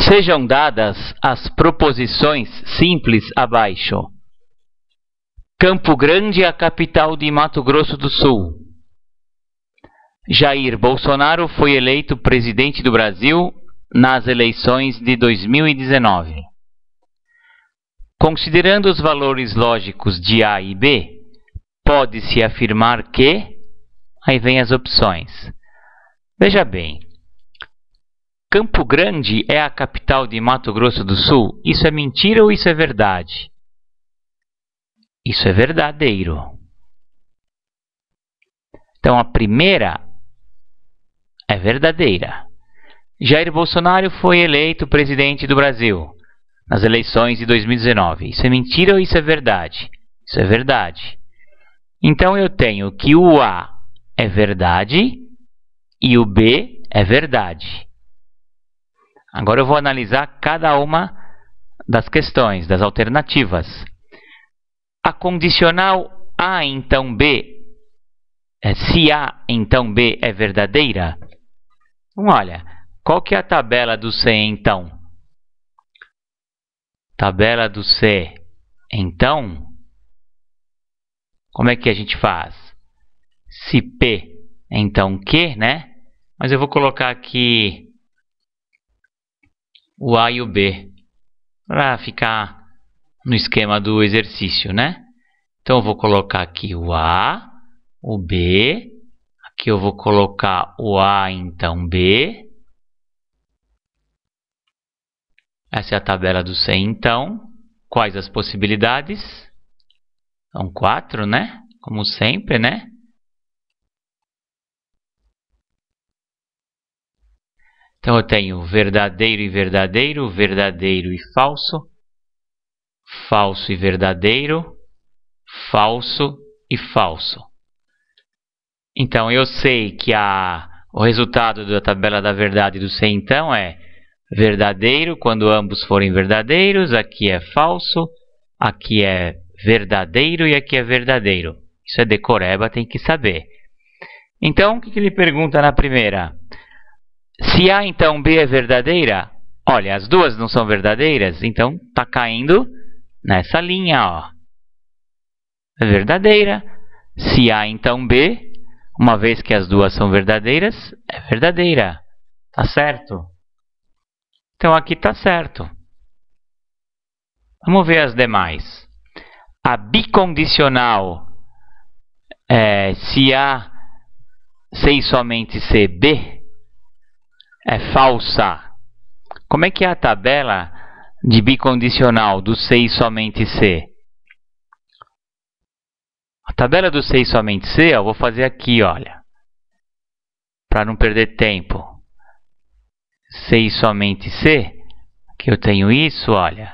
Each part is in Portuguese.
Sejam dadas as proposições simples abaixo. Campo Grande é a capital de Mato Grosso do Sul. Jair Bolsonaro foi eleito presidente do Brasil nas eleições de 2019. Considerando os valores lógicos de A e B, pode-se afirmar que... Aí vem as opções. Veja bem. Campo Grande é a capital de Mato Grosso do Sul? Isso é mentira ou isso é verdade? Isso é verdadeiro. Então, a primeira é verdadeira. Jair Bolsonaro foi eleito presidente do Brasil nas eleições de 2019. Isso é mentira ou isso é verdade? Isso é verdade. Então, eu tenho que o A é verdade e o B é verdade. Agora eu vou analisar cada uma das questões, das alternativas. A condicional A então B, se A então B é verdadeira? Então, olha, qual que é a tabela do C então? Tabela do C então, como é que a gente faz? Se P então Q, né? Mas eu vou colocar aqui o A e o B, para ficar no esquema do exercício, né? Então, eu vou colocar aqui o A, o B, aqui eu vou colocar o A, então B. Essa é a tabela do C, então. Quais as possibilidades? São 4, né? Como sempre, né? Então, eu tenho verdadeiro e verdadeiro, verdadeiro e falso, falso e verdadeiro, falso e falso. Então, eu sei que o resultado da tabela da verdade do C, então, é verdadeiro quando ambos forem verdadeiros, aqui é falso, aqui é verdadeiro e aqui é verdadeiro. Isso é decoreba, tem que saber. Então, o que ele pergunta na primeira? Se A então B é verdadeira, olha, as duas não são verdadeiras, então está caindo nessa linha, ó. É verdadeira. Se A então B, uma vez que as duas são verdadeiras, é verdadeira. Tá certo? Então aqui está certo. Vamos ver as demais. A bicondicional, se A, C e somente C, B, é falsa. Como é que é a tabela de bicondicional do C e somente C? A tabela do C e somente C, eu vou fazer aqui, olha, para não perder tempo. C e somente C, que eu tenho isso, olha.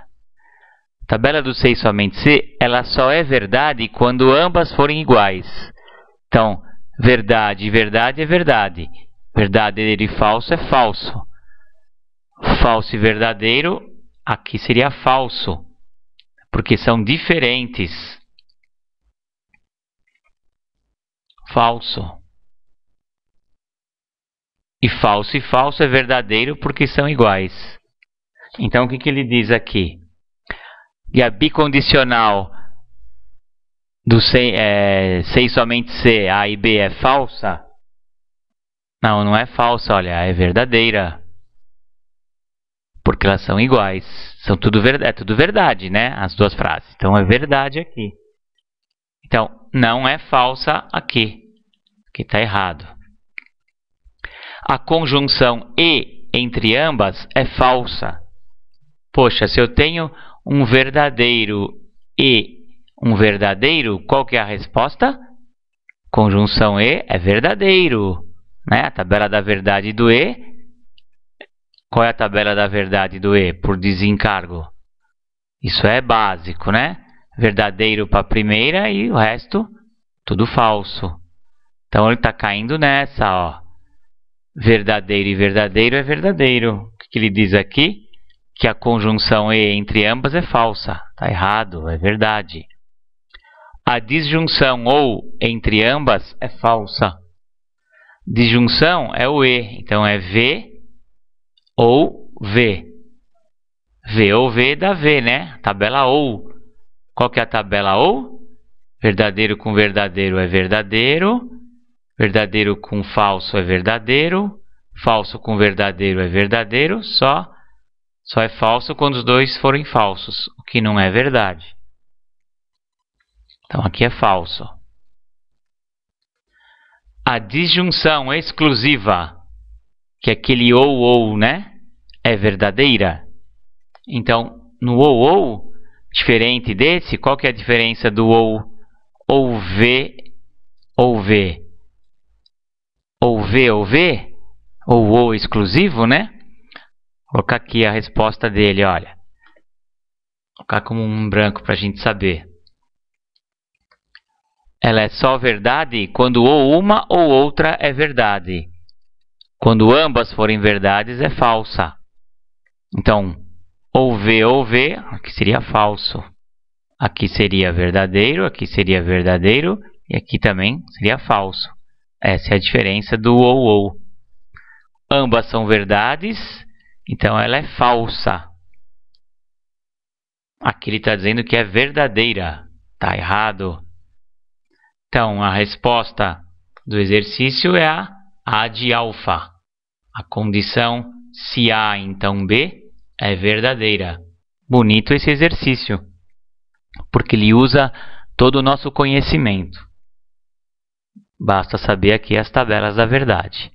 A tabela do C e somente C, ela só é verdade quando ambas forem iguais. Então, verdade e verdade é verdade. Verdadeiro e falso é falso. Falso e verdadeiro, aqui seria falso, porque são diferentes. Falso. E falso é verdadeiro porque são iguais. Então, o que ele diz aqui? E a bicondicional do C e somente C, A e B é falsa? Não, não é falsa, olha, é verdadeira. Porque elas são iguais. São é tudo verdade, né? As duas frases. Então, é verdade aqui. Então, não é falsa aqui. Aqui está errado. A conjunção E entre ambas é falsa. Poxa, se eu tenho um verdadeiro e um verdadeiro, qual que é a resposta? Conjunção E é verdadeiro. Né? A tabela da verdade do E. Qual é a tabela da verdade do E? Por desencargo. Isso é básico, né? Verdadeiro para a primeira e o resto tudo falso. Então ele está caindo nessa, ó. Verdadeiro e verdadeiro é verdadeiro. O que ele diz aqui? Que a conjunção E entre ambas é falsa. Está errado, é verdade. A disjunção ou entre ambas é falsa. Disjunção é o E, então é V ou V. V ou V dá V, né? Tabela OU. Qual que é a tabela OU? Verdadeiro com verdadeiro é verdadeiro. Verdadeiro com falso é verdadeiro. Falso com verdadeiro é verdadeiro. Só é falso quando os dois forem falsos, o que não é verdade. Então aqui é falso. A disjunção exclusiva, que é aquele ou, né? É verdadeira. Então, no ou, diferente desse, qual que é a diferença do ou V, ou V? Ou V, ou exclusivo, né? Vou colocar aqui a resposta dele, olha. Vou colocar como um branco para a gente saber. Ela é só verdade quando ou uma ou outra é verdade. Quando ambas forem verdades, é falsa. Então, ou V, aqui seria falso. Aqui seria verdadeiro, aqui seria verdadeiro, e aqui também seria falso. Essa é a diferença do ou. Ambas são verdades, então ela é falsa. Aqui ele está dizendo que é verdadeira. Está errado. Então, a resposta do exercício é a de alfa. A condição se A, então B, é verdadeira. Bonito esse exercício, porque ele usa todo o nosso conhecimento. Basta saber aqui as tabelas da verdade.